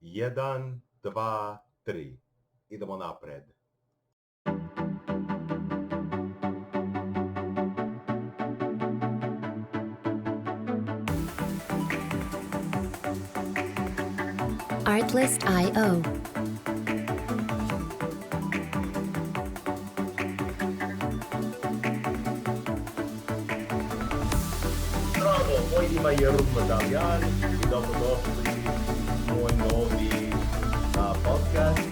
Jedan, dva, tri. Idemo napred. Artlist.io. Zdravo, moje ime je Madaljan i dobrodošli u moj novi podcast.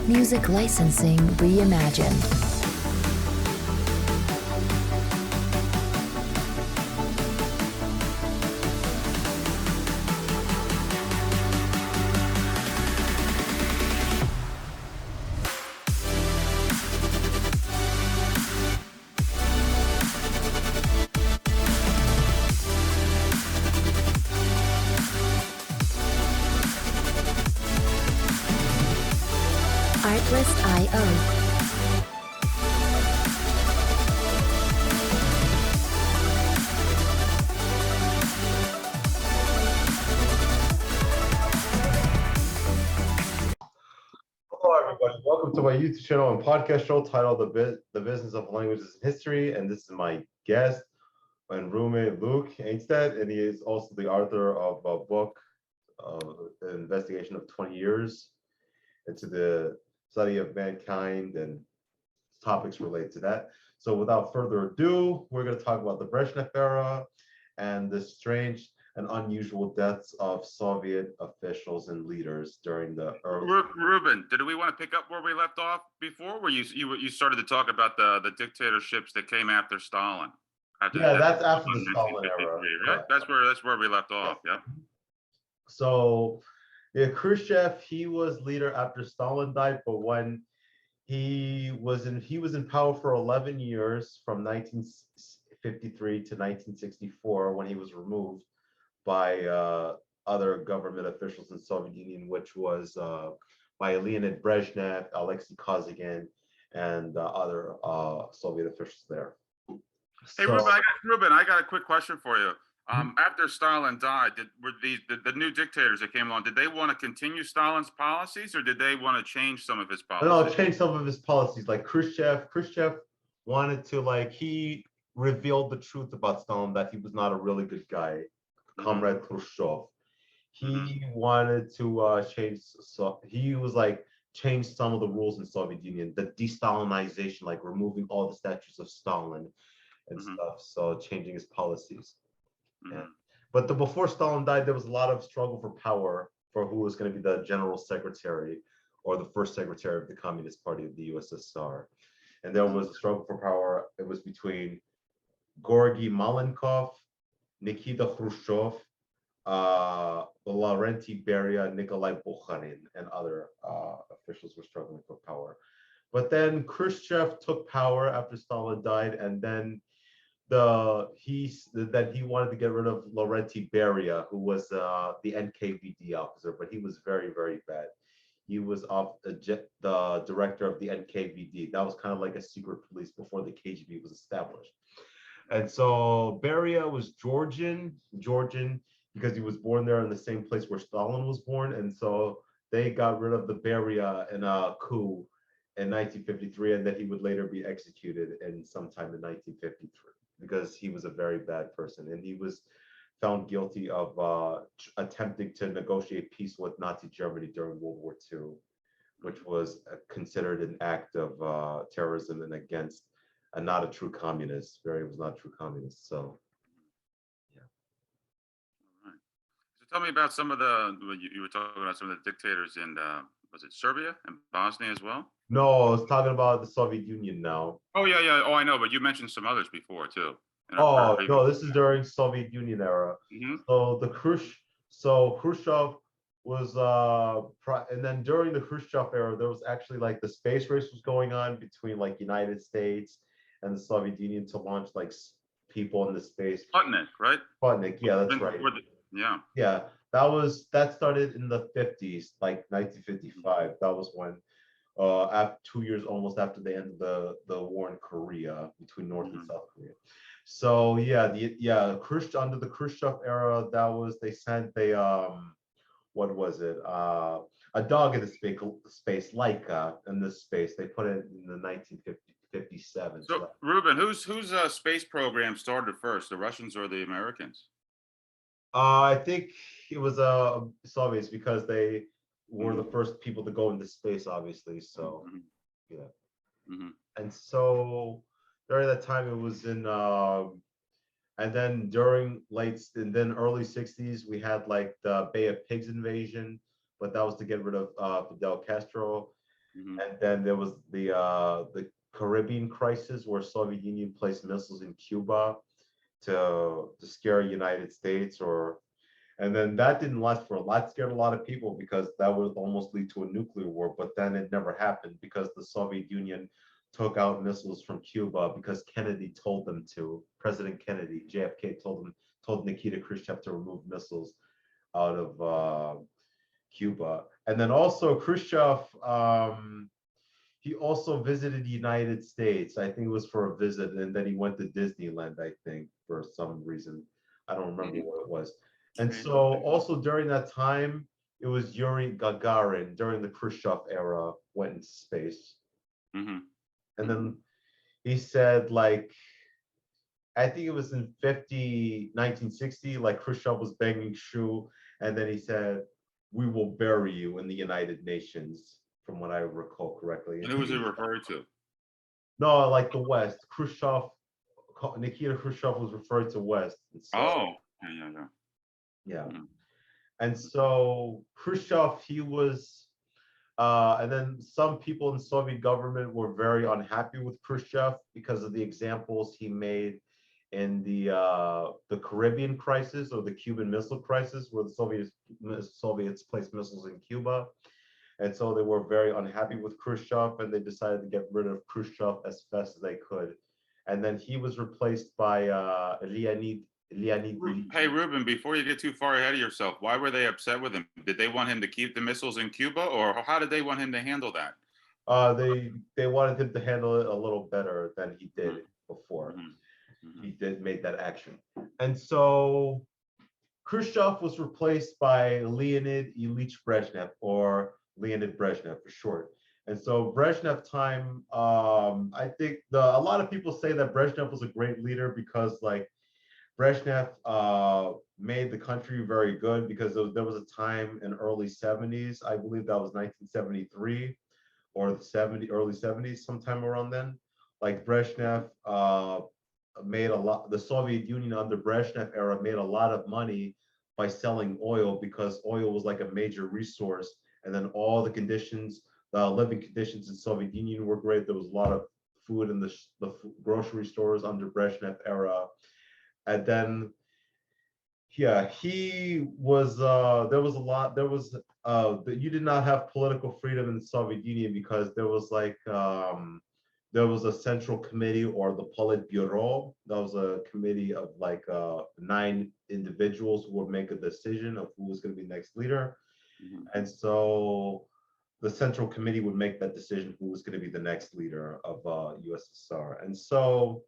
Music licensing reimagined. Artlist.io. Hello, everybody. Welcome to my YouTube channel and podcast show titled The Business of Languages and History. And this is my guest and roommate, Luke Angstadt. And he is also the author of a book, An Investigation of 20 Years into the Study of Mankind and topics related to that. So without further ado, we're going to talk about the Brezhnev era and the strange and unusual deaths of Soviet officials and leaders during the early. Ruben, did we want to pick up where we left off before, where you started to talk about the dictatorships that came after Stalin? That's after the Stalin era. Right? That's where we left off. Yeah. So, Khrushchev, he was leader after Stalin died, but when he was in power for 11 years from 1953 to 1964 when he was removed by other government officials in Soviet Union, which was by Leonid Brezhnev, Alexei Kosygin, and other Soviet officials there. Hey, Ruben, I got a quick question for you. After Stalin died, were the new dictators that came along, did they want to continue Stalin's policies, or did they want to change some of his policies? No, change some of his policies. Like Khrushchev wanted to, he revealed the truth about Stalin, that he was not a really good guy, Comrade Khrushchev. He wanted to change, so he was change some of the rules in Soviet Union, the de-Stalinization, like removing all the statues of Stalin and stuff, so changing his policies. Yeah. But before Stalin died, there was a lot of struggle for power for who was going to be the general secretary or the first secretary of the Communist Party of the USSR. And there was a struggle for power. It was between Georgy Malenkov, Nikita Khrushchev, Lavrentiy Beria, Nikolai Bukharin, and other officials were struggling for power. But then Khrushchev took power after Stalin died, and then he wanted to get rid of Lavrentiy Beria, who was the NKVD officer, but he was very, very bad. He was the director of the NKVD. That was kind of like a secret police before the KGB was established. And so Beria was Georgian because he was born there in the same place where Stalin was born. And so they got rid of the Beria in a coup in 1953, and then he would later be executed in sometime in 1953. Because he was a very bad person, and he was found guilty of attempting to negotiate peace with Nazi Germany during World War II, which was considered an act of terrorism and against not a true communist. Beria was not a true communist. So, yeah. All right. So tell me about some of you were talking about some of the dictators in was it Serbia and Bosnia as well? No, I was talking about the Soviet Union now. Oh yeah. Oh, I know, but you mentioned some others before too. Oh no, this is during Soviet Union era. So Khrushchev was and then during the Khrushchev era, there was actually the space race was going on between United States and the Soviet Union to launch people in the space. Sputnik, right? Sputnik, yeah, that's right. Yeah, that started in the 50s, 1955. That was when after 2 years almost after the end of the war in Korea, between North and South Korea. So yeah, Khrushchev, under the Khrushchev era, that was they sent what was it? A dog in the space, Laika in this space. They put it in the 1957. So, Ruben, whose space program started first, the Russians or the Americans? I think it was Soviets because they were the first people to go into space, obviously. So yeah. And so during that time, it was in and then and then early 60s, we had like the Bay of Pigs invasion, but that was to get rid of Fidel Castro. And then there was the Caribbean crisis, where Soviet Union placed missiles in Cuba to scare United States, and then that didn't last for a lot, scared a lot of people because that would almost lead to a nuclear war, but then it never happened because the Soviet Union took out missiles from Cuba because Kennedy told them to. President Kennedy, JFK told Nikita Khrushchev to remove missiles out of Cuba. And then also Khrushchev, he also visited the United States. I think it was for a visit, and then he went to Disneyland, I think, for some reason. I don't remember what it was. And so also during that time, it was Yuri Gagarin during the Khrushchev era went into space. And then he said, like, I think it was in 1960, like Khrushchev was banging shoe, and then he said, "We will bury you in the United Nations," from what I recall correctly. And who was he referring to? No, like the West. Nikita Khrushchev was referred to West. So, yeah. And so Khrushchev, he was, and then some people in the Soviet government were very unhappy with Khrushchev because of the examples he made in the Caribbean crisis or the Cuban Missile Crisis, where the Soviets placed missiles in Cuba. And so they were very unhappy with Khrushchev, and they decided to get rid of Khrushchev as fast as they could. And then he was replaced by Leonid. Hey, Ruben, before you get too far ahead of yourself, why were they upset with him? Did they want him to keep the missiles in Cuba, or how did they want him to handle that? They wanted him to handle it a little better than he did before. He made that action. And so Khrushchev was replaced by Leonid Ilyich Brezhnev, or Leonid Brezhnev for short. And so Brezhnev time, I think a lot of people say that Brezhnev was a great leader because, like, Brezhnev made the country very good, because there was a time in early 70s, I believe that was 1973 or the early 70s, sometime around then. Like Brezhnev made a lot, the Soviet Union under Brezhnev era made a lot of money by selling oil, because oil was like a major resource. And then all the conditions, the living conditions in Soviet Union were great. There was a lot of food in the grocery stores under Brezhnev era. And then, yeah, he was, you did not have political freedom in the Soviet Union because there was like, there was a central committee, or the Politburo. That was a committee of like 9 individuals who would make a decision of who was going to be next leader. And so the central committee would make that decision who was going to be the next leader of USSR. And so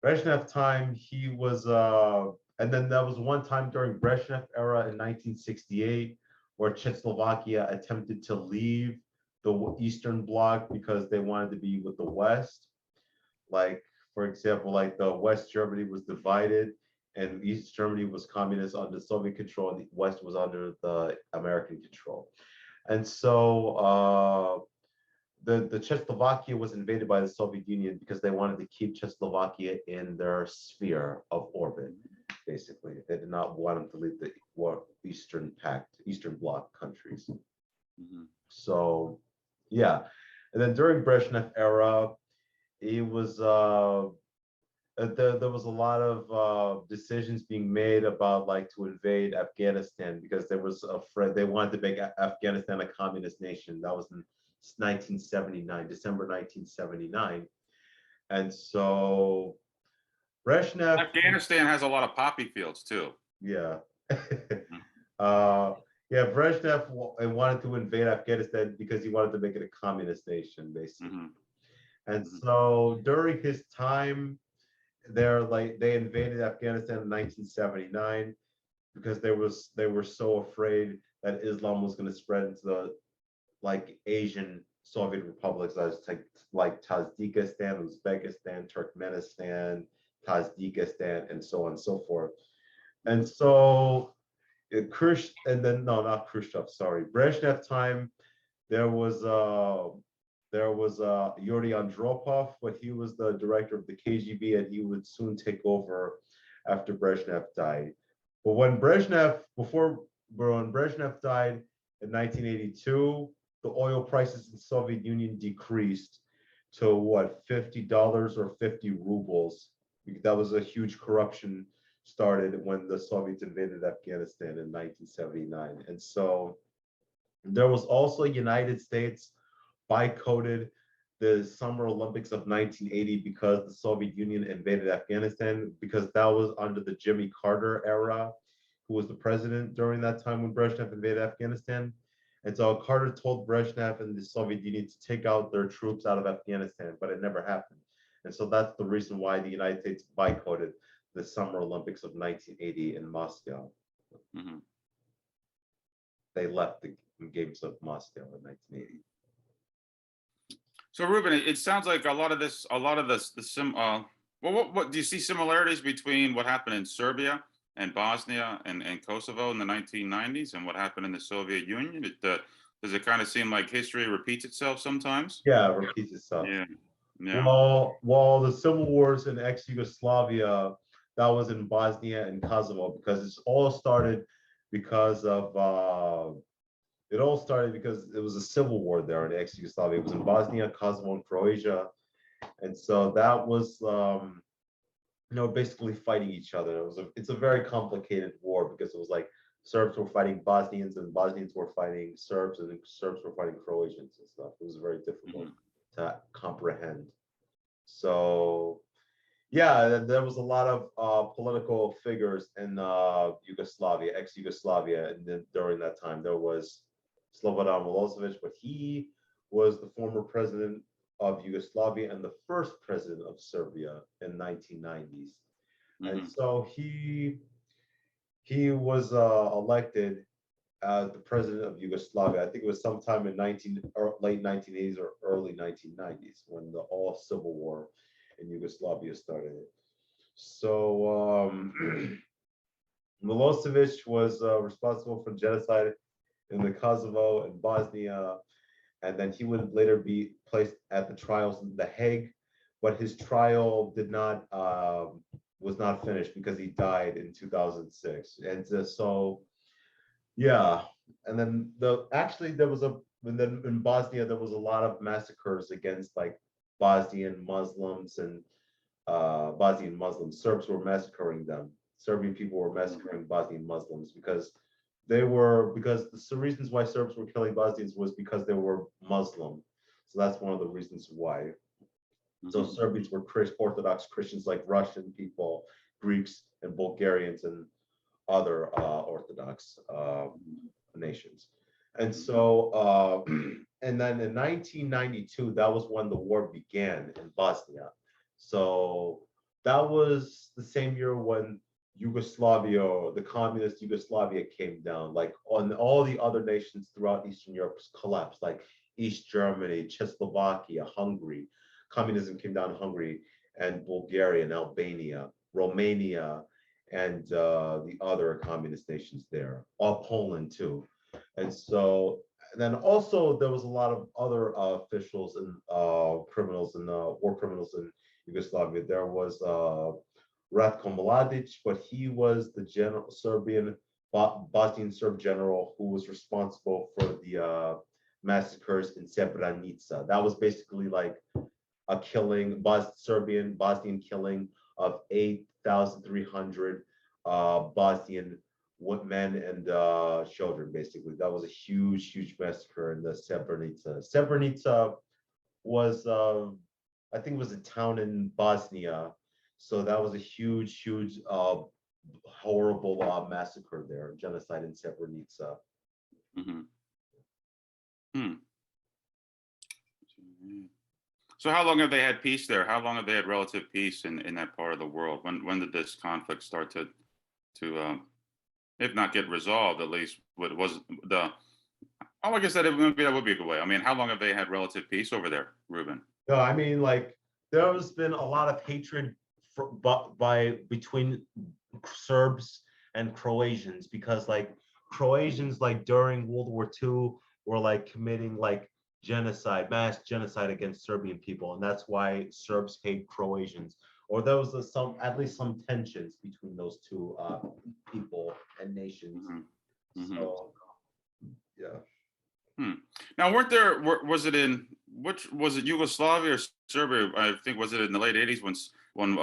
Brezhnev time, he was, and then there was one time during Brezhnev era in 1968 where Czechoslovakia attempted to leave the Eastern Bloc because they wanted to be with the West. Like, for example, like the West Germany was divided, and East Germany was communist under Soviet control, and the West was under the American control. And so the Czechoslovakia was invaded by the Soviet Union because they wanted to keep Czechoslovakia in their sphere of orbit. Basically, they did not want them to leave the Eastern Bloc countries. So, yeah. And then during Brezhnev era, it was there was a lot of decisions being made about, like, to invade Afghanistan, because there was they wanted to make Afghanistan a communist nation. That was in 1979, December 1979. And so Brezhnev, Afghanistan has a lot of poppy fields too. Yeah. Yeah, Brezhnev wanted to invade Afghanistan because he wanted to make it a communist nation, basically. And so during his time, they invaded Afghanistan in 1979 because they were so afraid that Islam was going to spread into the like Asian Soviet republics, like Tajikistan, Uzbekistan, Turkmenistan, Tajikistan, and so on and so forth. And so not Khrushchev, sorry, Brezhnev time, there was Yuri Andropov, but he was the director of the KGB, and he would soon take over after Brezhnev died. But when Brezhnev died in 1982, the oil prices in the Soviet Union decreased to what, $50 or 50 rubles. That was a huge corruption started when the Soviets invaded Afghanistan in 1979. And so there was also United States boycotted the Summer Olympics of 1980 because the Soviet Union invaded Afghanistan, because that was under the Jimmy Carter era, who was the president during that time when Brezhnev invaded Afghanistan. And so Carter told Brezhnev and the Soviet Union to take out their troops out of Afghanistan, but it never happened. And so that's the reason why the United States boycotted the Summer Olympics of 1980 in Moscow. Mm-hmm. They left the games of Moscow in 1980. So Ruben, it sounds like what do you see similarities between what happened in Serbia and Bosnia and Kosovo in the 1990s and what happened in the Soviet Union? Does it kind of seem like history repeats itself sometimes? Yeah, it repeats itself. Yeah. Yeah. While the civil wars in ex-Yugoslavia, that was in Bosnia and Kosovo, because it all started because it was a civil war there in ex-Yugoslavia. It was in Bosnia, Kosovo, and Croatia. And so that was, basically fighting each other. It's a very complicated war because it was like Serbs were fighting Bosnians and Bosnians were fighting Serbs and Serbs were fighting Croatians and stuff. It was very difficult to comprehend. So, yeah, there was a lot of political figures in Yugoslavia, ex-Yugoslavia, and then during that time there was Slobodan Milosevic, but he was the former president of Yugoslavia and the first president of Serbia in 1990s. And so he was elected as the president of Yugoslavia. I think it was sometime in late 1980s or early 1990s when the all civil war in Yugoslavia started. So Milosevic was responsible for genocide in the Kosovo and Bosnia, and then he would later be placed at the trials in The Hague, but his trial was not finished because he died in 2006. And so, yeah, and then in Bosnia there was a lot of massacres against like Bosnian Muslims and Bosnian Muslims. Serbs were massacring them. Serbian people were massacring Bosnian Muslims because the reasons why Serbs were killing Bosnians was because they were Muslim. So that's one of the reasons why. So Serbians were Orthodox Christians like Russian people, Greeks, and Bulgarians, and other Orthodox nations. And so, and then in 1992, that was when the war began in Bosnia. So that was the same year when the communist Yugoslavia came down, like on all the other nations throughout Eastern Europe collapsed, like East Germany, Czechoslovakia, Hungary. Communism came down in Hungary and Bulgaria and Albania, Romania, and the other communist nations there, Poland too. And so, and then also there was a lot of other officials and criminals and war criminals in Yugoslavia. There was Ratko Mladic, but he was the Bosnian Serb general who was responsible for the massacres in Srebrenica. That was basically like a killing, Bosnian killing of 8,300 Bosnian men and children, basically. That was a huge massacre in the Srebrenica. Srebrenica was, I think it was a town in Bosnia. So that was a huge, horrible massacre there, genocide in Srebrenica. So how long have they had peace there? How long have they had relative peace in that part of the world? When did this conflict start to if not get resolved, at least what was the oh, I guess that would be a good way. I mean, how long have they had relative peace over there, Ruben? No, I mean, like there's been a lot of hatred between Serbs and Croatians because like Croatians like during World War II were like committing like genocide, mass genocide against Serbian people, and that's why Serbs hate Croatians. Or there was some at least some tensions between those two people and nations. Mm-hmm. So yeah. Now, was it in was it Yugoslavia or Serbia? I think was it in the late '80s when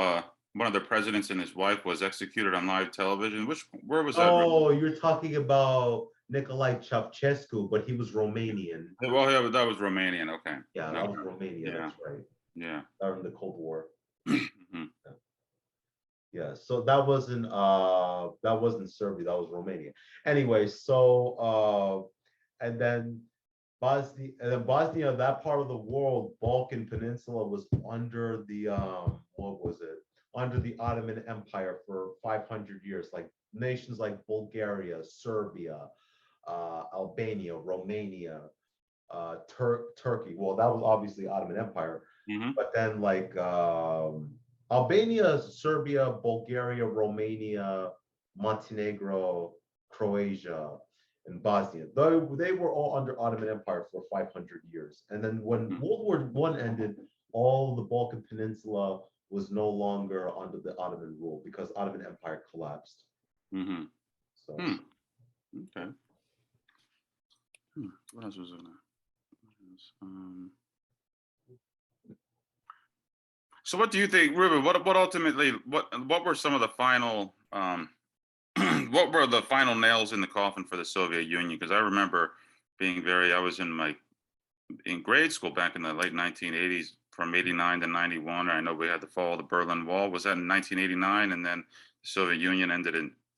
one of the presidents and his wife was executed on live television? Where was that? Oh, you're talking about Nicolae Ceausescu, but he was Romanian. Well, yeah, that was Romanian. Okay. Yeah, that was Romania. Yeah. That's right. Yeah. During the Cold War. Mm-hmm. Yeah, so that wasn't Serbia, that was Romania. Anyway, so and then Bosnia, that part of the world, Balkan Peninsula, was under the what was it? Under the Ottoman Empire for 500 years. Like nations like Bulgaria, Serbia, Albania, Romania, Turkey. Well, that was obviously Ottoman Empire, but then like Albania, Serbia, Bulgaria, Romania, Montenegro, Croatia, and Bosnia. They were all under Ottoman Empire for 500 years. And then when World War I ended, all the Balkan Peninsula was no longer under the Ottoman rule because Ottoman Empire collapsed. So. Okay. What else was in there? So what do you think, Ruben? What ultimately what were some of the final what were the final nails in the coffin for the Soviet Union? Because I remember I was in grade school back in the late 1980s, from 89 to 91. I know we had the fall of the Berlin Wall. Was that in 1989? And then the Soviet Union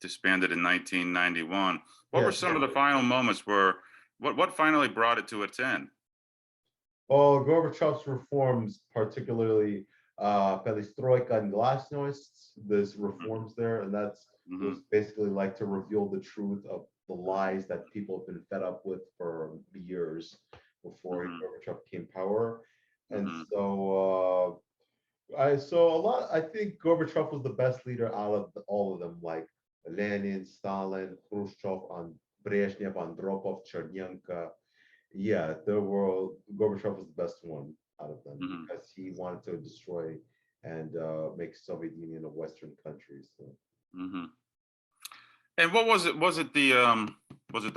disbanded in 1991. What were some of the final moments what finally brought it to its end? Well, Gorbachev's reforms, particularly Perestroika and Glasnost, there's reforms there, and that's was basically like to reveal the truth of the lies that people have been fed up with for years before Gorbachev came power. And so I think Gorbachev was the best leader out of all of them, like Lenin, Stalin, Khrushchev, and Brezhnev, Andropov, Chernenko. Yeah, Gorbachev was the best one out of them because he wanted to destroy and make Soviet Union a Western country. So. And what was it? Was it the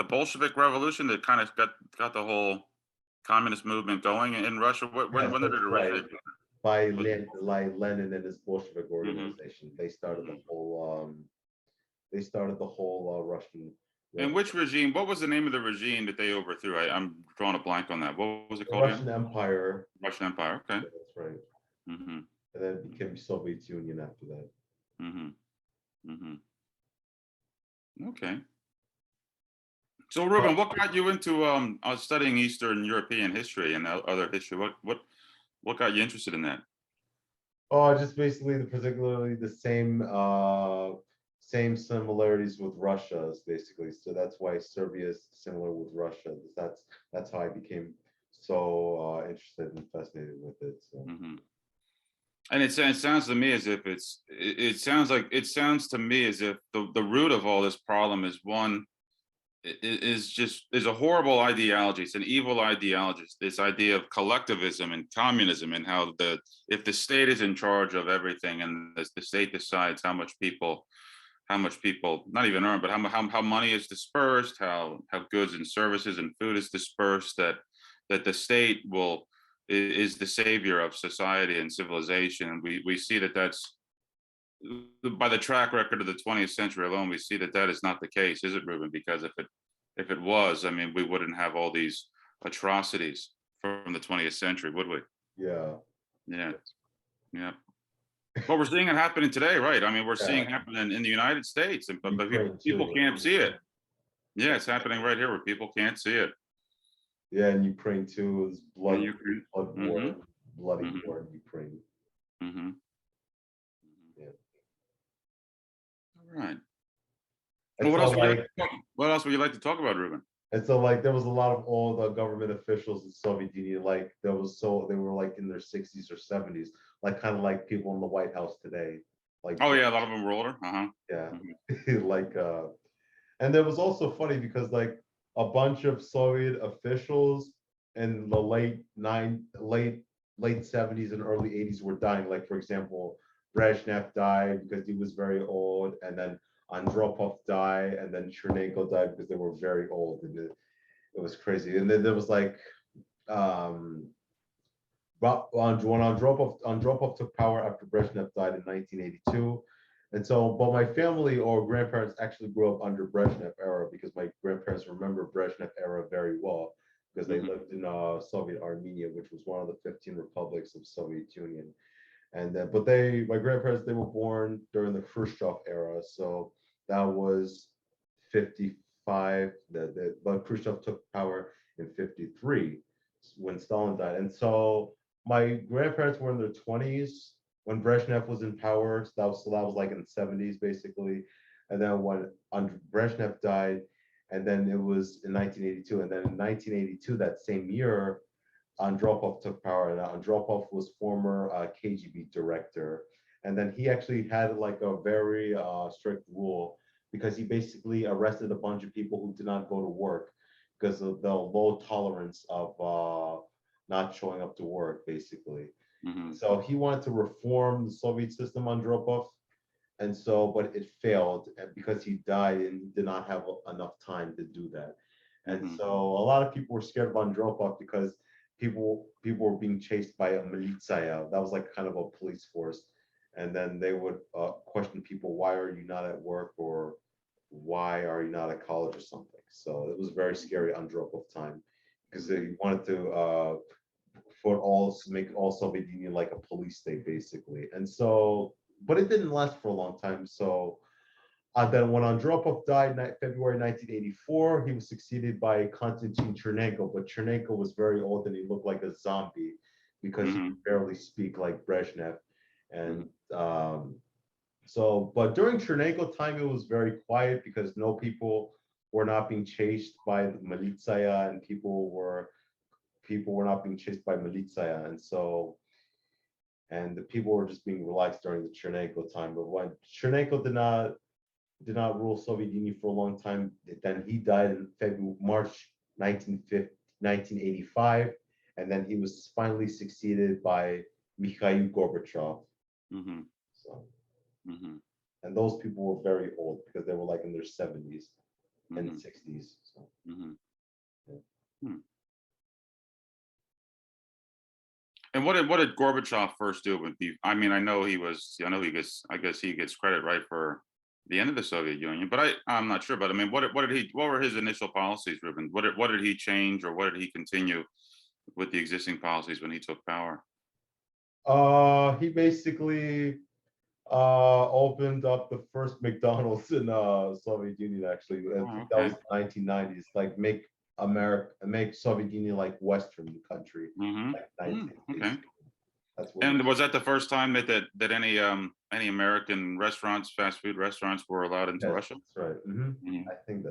Bolshevik Revolution that kind of got the whole communist movement going in Russia? When did it originate? By Lenin and his Bolshevik organization, they started the whole. Russian. And which regime? What was the name of the regime that they overthrew? I'm drawing a blank on that. What was it called? Russian Empire. Russian Empire. Okay. Yeah, that's right. And then it became Soviet Union after that. Okay. So, Ruben, what got you into studying Eastern European history and other history? What got you interested in that? Oh, just basically particularly the same similarities with Russia, basically. So that's why Serbia is similar with Russia. That's how I became so interested and fascinated with it. So. And it sounds to me as if it sounds to me as if the root of all this problem is a horrible ideology. It's an evil ideology. This idea of collectivism and communism, and how if the state is in charge of everything and the state decides how much people not even earn, but how money is dispersed, how goods and services and food is dispersed, that the state is the savior of society and civilization. And we see that's by the track record of the 20th century alone, we see that is not the case, is it, Ruben? Because if it was, I mean, we wouldn't have all these atrocities from the 20th century, would we? Yeah. Well, we're seeing it happening today, right? I mean, we're seeing it happening in the United States, but people can't see it. Yeah, it's happening right here where people can't see it. Yeah, in Ukraine too, is blood war. bloody war in Ukraine. Mm-hmm. Yeah. All right. And Well, so like, what else would you like to talk about, Ruben? and so like there was a lot of all the government officials in Soviet Union, like they were like in their 60s or 70s, like kind of like people in the White House today. Like, Oh yeah, a lot of them were older. yeah. Mm-hmm. Like and it was also funny because like a bunch of Soviet officials in the late 70s and early 80s were dying. Like for example, Brezhnev died because he was very old, and then Andropov died, and then Chernenko died because they were very old, and it was crazy. And then there was like but when Andropov took power after Brezhnev died in 1982. And so, but my family or grandparents actually grew up under Brezhnev era because my grandparents remember Brezhnev era very well because they lived in Soviet Armenia, which was one of the 15 republics of Soviet Union. And but my grandparents, they were born during the Khrushchev era, so that was 55. But Khrushchev took power in 53 when Stalin died, and so my grandparents were in their 20s when Brezhnev was in power. So that was like in the 70s basically, and then when Brezhnev died, and then it was in 1982, and then in 1982 that same year, Andropov took power, and Andropov was former KGB director, and then he actually had like a very strict rule because he basically arrested a bunch of people who did not go to work because of the low tolerance of not showing up to work, basically. Mm-hmm. So he wanted to reform the Soviet system, Andropov, and so, but it failed because he died and he did not have enough time to do that. And so a lot of people were scared of Andropov because people were being chased by a militia. That was like kind of a police force. And then they would question people, why are you not at work, or why are you not at college or something? So it was very scary Andropov time because they wanted to make all Soviet Union like a police state basically. And so, but it didn't last for a long time. So then when Andropov died in February 1984, he was succeeded by Konstantin Chernenko, but Chernenko was very old and he looked like a zombie because he could barely speak like Brezhnev. And so, but during Chernenko time, it was very quiet because no people were not being chased by the militia, and people were not being chased by militia. And so, and the people were just being relaxed during the Chernenko time. But when Chernenko did not rule Soviet Union for a long time, then he died in March 1985, and then he was finally succeeded by Mikhail Gorbachev. So, and those people were very old because they were like in their 70s and 60s. So, yeah. And what did Gorbachev first do with the? I mean, I guess he gets credit, right, for the end of the Soviet Union, but I'm not sure. But I mean, what were his initial policies, Ruben? What did he change, or what did he continue with the existing policies when he took power? He basically opened up the first McDonald's in Soviet Union. Actually, that was the 1990s. Like make Soviet Union like Western country. Like Okay. That's what. And was that the first time that any American restaurants, fast food restaurants, were allowed into Russia? That's right. I think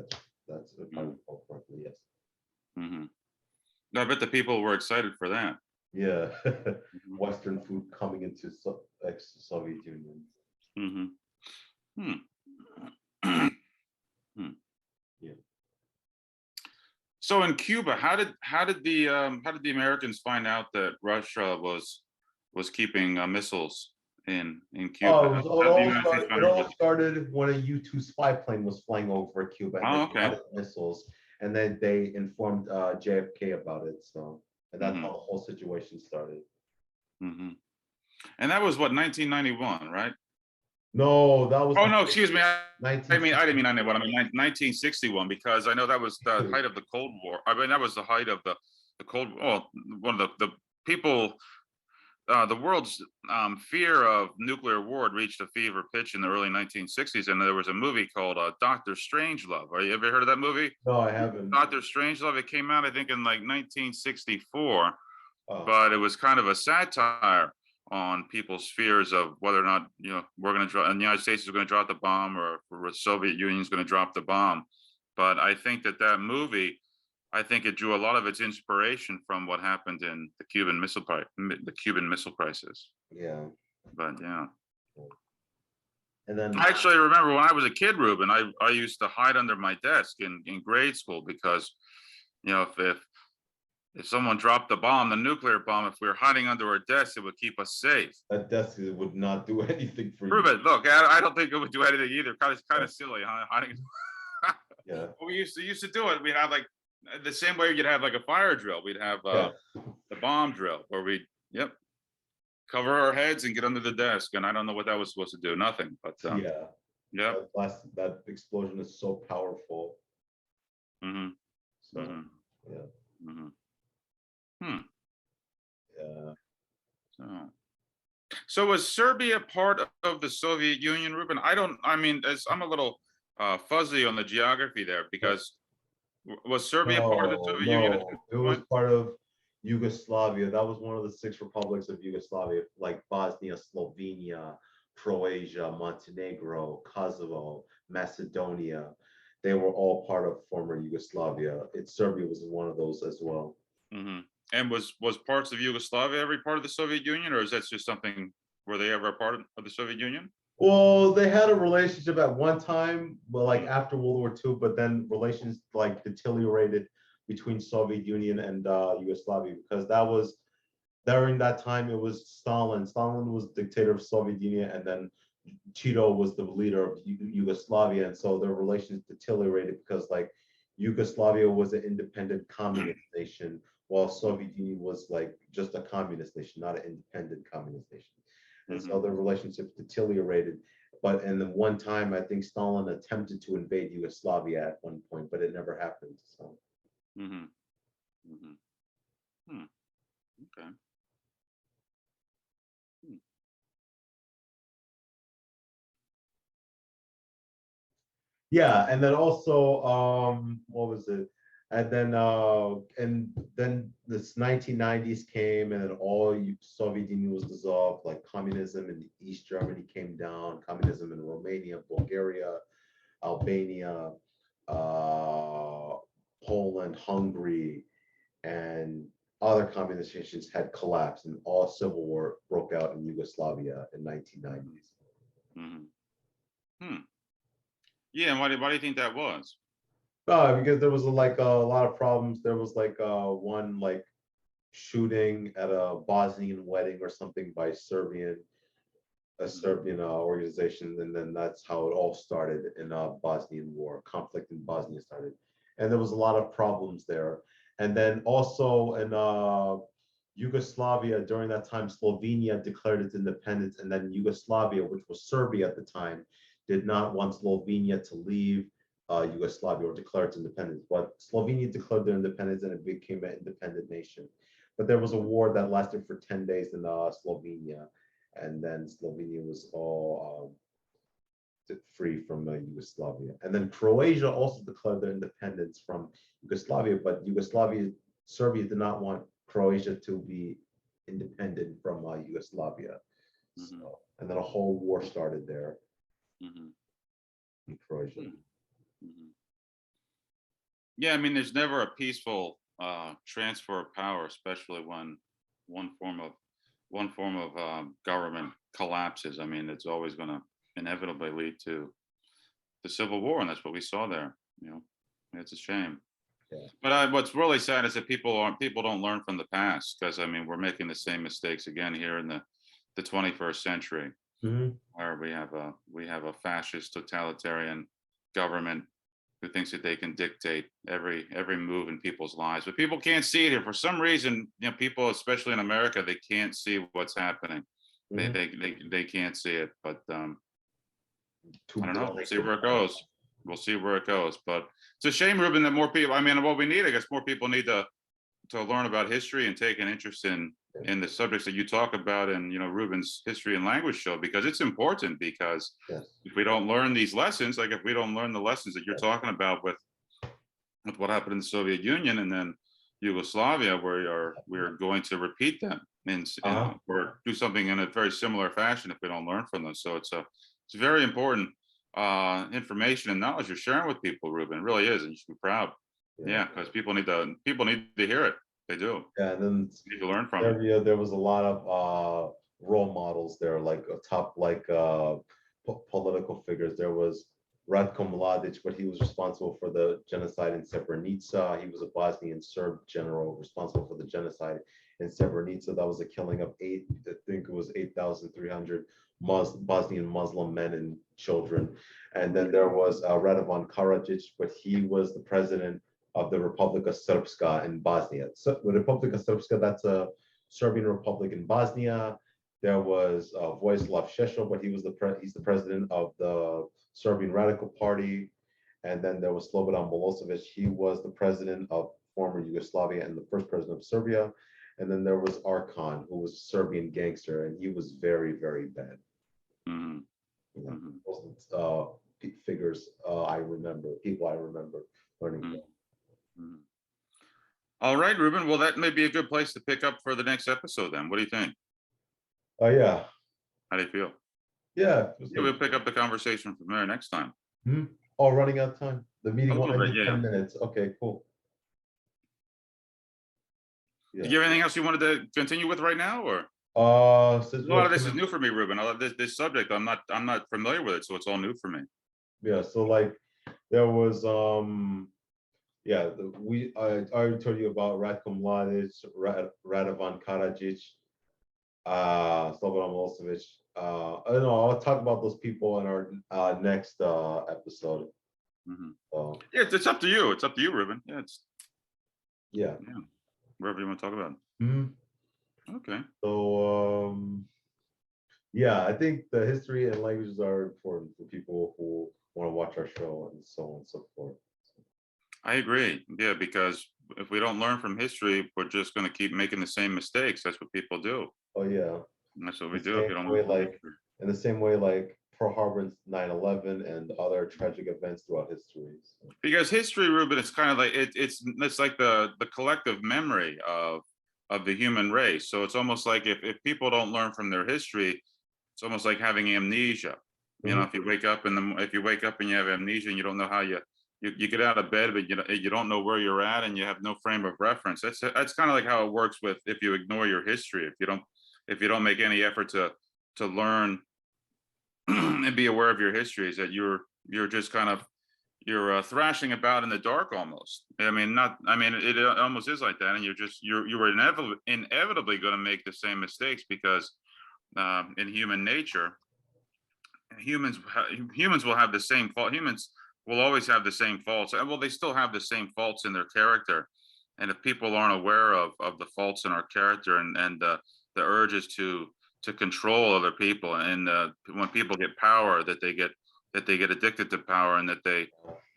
that's if I recall correctly. Yes. I bet the people were excited for that. Yeah, Western food coming into ex-Soviet Union. Yeah. So in Cuba, how did the Americans find out that Russia was keeping missiles in Cuba? It all started when a U-2 spy plane was flying over Cuba and they spotted missiles, and then they informed JFK about it. So, and that's how the whole situation started. And that was what, 1991, right? No, that was. Oh no, excuse me. I didn't mean 91. I mean 1961, because I know that was the height of the Cold War. I mean, that was the height of the Cold War. Well, one of the people, the world's fear of nuclear war had reached a fever pitch in the early 1960s, and there was a movie called Dr. Strangelove. Are you ever heard of that movie? No, I haven't. Dr. Strangelove. It came out, I think, in like 1964. but it was kind of a satire on people's fears of whether or not, we're going to drop, and the United States is going to drop the bomb, or the Soviet Union is going to drop the bomb. But I think that movie, I think it drew a lot of its inspiration from what happened in the Cuban Missile Crisis. Yeah. But yeah. And then I actually remember when I was a kid, Ruben, I used to hide under my desk in grade school because, if someone dropped the bomb, the nuclear bomb, if we were hiding under our desk, it would keep us safe. that desk would not do anything for you. Ruben, look, I don't think it would do anything either. Kind of silly, huh? Hiding. Yeah. We used to do it. We'd have like the same way you'd have like a fire drill. We'd have the bomb drill where we cover our heads and get under the desk. And I don't know what that was supposed to do. Nothing. But that explosion is so powerful. Mm-hmm. So Mm-hmm. Mm-hmm. Yeah. So was Serbia part of the Soviet Union, Ruben? As I'm a little fuzzy on the geography there, because was Serbia part of the Soviet Union? It was part of Yugoslavia. That was one of the 6 republics of Yugoslavia, like Bosnia, Slovenia, Croatia, Montenegro, Kosovo, Macedonia. They were all part of former Yugoslavia. Serbia was one of those as well. Mm-hmm. And was parts of Yugoslavia ever part of the Soviet Union, or is that just something, were they ever a part of the Soviet Union? Well, they had a relationship at one time, but like after World War II, but then relations like deteriorated between Soviet Union and Yugoslavia, because that was during that time it was Stalin. Stalin was dictator of Soviet Union, and then Tito was the leader of Yugoslavia, and so their relations deteriorated because like Yugoslavia was an independent communist nation, while Soviet Union was like just a communist nation, not an independent communist nation. And so their relationships deteriorated. But in the one time, I think Stalin attempted to invade Yugoslavia at one point, but it never happened. So. Mm-hmm. Mm-hmm. Okay. Yeah, and then also, what was it? And then this 1990s came, and then all Soviet Union was dissolved. Like communism in East Germany came down, communism in Romania, Bulgaria, Albania, Poland, Hungary, and other communist nations had collapsed, and all civil war broke out in Yugoslavia in 1990s. Mm-hmm. Yeah, and why do you think that was? Because there was like a lot of problems. There was like one like shooting at a Bosnian wedding or something by a Serbian organization, and then that's how it all started in Bosnian war. Conflict in Bosnia started, and there was a lot of problems there. And then also in Yugoslavia during that time, Slovenia declared its independence, and then Yugoslavia, which was Serbia at the time, did not want Slovenia to leave Yugoslavia or declare its independence. But Slovenia declared their independence, and it became an independent nation. But there was a war that lasted for 10 days in Slovenia, and then Slovenia was all free from Yugoslavia. And then Croatia also declared their independence from Yugoslavia, but Serbia did not want Croatia to be independent from Yugoslavia. So, and then a whole war started there in Croatia. Yeah, I mean, there's never a peaceful transfer of power, especially when one form of government collapses. I mean, it's always going to inevitably lead to the civil war, and that's what we saw there. It's a shame. Yeah. But what's really sad is that people don't learn from the past, because I mean, we're making the same mistakes again here in the 21st century, where we have a fascist totalitarian government who thinks that they can dictate every move in people's lives. But people can't see it here for some reason. People, especially in America, they can't see what's happening. They can't see it. But I don't know. We'll see where it goes. But it's a shame, Ruben, that more people. I mean, what we need, I guess, more people need to learn about history and take an interest in the subjects that you talk about in Ruben's History and Language show, because it's important. Because if we don't learn these lessons, like if we don't learn the lessons that you're talking about with what happened in the Soviet Union, and then Yugoslavia, we're going to repeat them or do something in a very similar fashion if we don't learn from them. So it's very important information and knowledge you're sharing with people, Ruben. It really is, and you should be proud. Yeah, because people need to hear it. They do. Yeah, and then You need to learn from it. there was a lot of role models there, like top political figures. There was Ratko Mladic, but he was responsible for the genocide in Srebrenica. He was a Bosnian Serb general responsible for the genocide in Srebrenica. That was a killing of I think it was 8,300 Bosnian Muslim men and children. And then there was Radovan Karadzic, but he was the president of the Republika Srpska in Bosnia. So the Republika Srpska, that's a Serbian republic in Bosnia. There was Vojislav Šešelj, but he's the president of the Serbian Radical Party. And then there was Slobodan Milosevic. He was the president of former Yugoslavia and the first president of Serbia. And then there was Arkan, who was a Serbian gangster, and he was very, very bad. Mm-hmm. You know, those figures I remember, people I remember learning from. Mm-hmm. All right, Ruben. Well, that may be a good place to pick up for the next episode then. What do you think? Oh, yeah. How do you feel? Yeah. We'll pick up the conversation from there next time. Mm-hmm. Oh, running out of time. The meeting will end in 10 minutes. Okay, cool. Yeah. Do you have anything else you wanted to continue with right now, or? A lot of this is new for me, Ruben. This subject, I'm not familiar with it, so it's all new for me. Yeah. So like, there was I already told you about Ratko Mladic, Radovan Karadzic, Slobodan Milosevic. I don't know. I'll talk about those people in our next episode. Mm-hmm. Yeah, it's up to you. It's up to you, Ruben. Yeah, yeah. Wherever you want to talk about. Mm-hmm. Okay. So I think the history and languages are important for people who want to watch our show and so on and so forth. I agree. Yeah, because if we don't learn from history, we're just going to keep making the same mistakes. That's what people do. Oh yeah. And that's what we do if you don't learn from history. In the same way, like Pearl Harbor, 9/11, and other tragic events throughout history. So. Because history, Ruben, it's kind of like it's like the collective memory of the human race. So it's almost like if people don't learn from their history, it's almost like having amnesia. You know, if you wake up and you have amnesia and you don't know how you get out of bed, but you don't know where you're at and you have no frame of reference. That's kind of like how it works with if you ignore your history. If you don't make any effort to learn and be aware of your history, is that you're just kind of thrashing about in the dark almost. It almost is like that, and you were inevitably going to make the same mistakes because in human nature, humans will have the same fault. Humans will always have the same faults. Well, they still have the same faults in their character, and if people aren't aware of the faults in our character and the urges to control other people, and when people get power, that they get addicted to power, and that they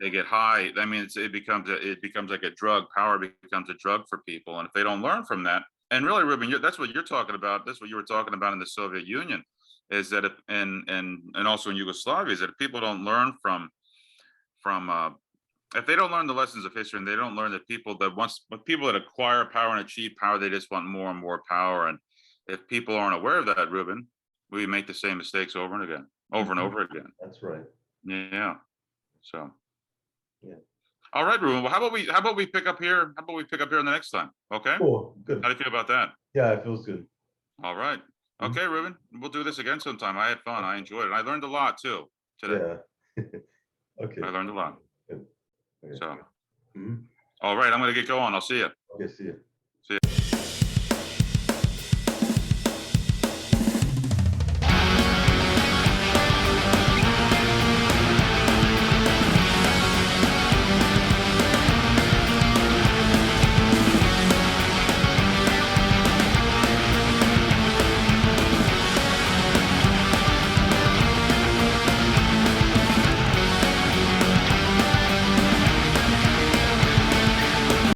get high. I mean, it becomes like a drug. Power becomes a drug for people, and if they don't learn from that, and really, Ruben, that's what you're talking about. That's what you were talking about in the Soviet Union, is that and also in Yugoslavia, is that if people don't learn from if they don't learn the lessons of history, and they don't learn that people that acquire power and achieve power, they just want more and more power. And if people aren't aware of that, Ruben, we make the same mistakes over and over again. That's right. Yeah. So. Yeah. All right, Ruben. Well, how about we pick up here? How about we pick up here on the next time? Okay. Cool. Good. How do you feel about that? Yeah, it feels good. All right. Okay, Ruben. We'll do this again sometime. I had fun. I enjoyed it. I learned a lot too today. Yeah. Okay. I learned a lot. Good. Okay. So. All right. I'm going to get going. I'll see you. Okay. See you. See you.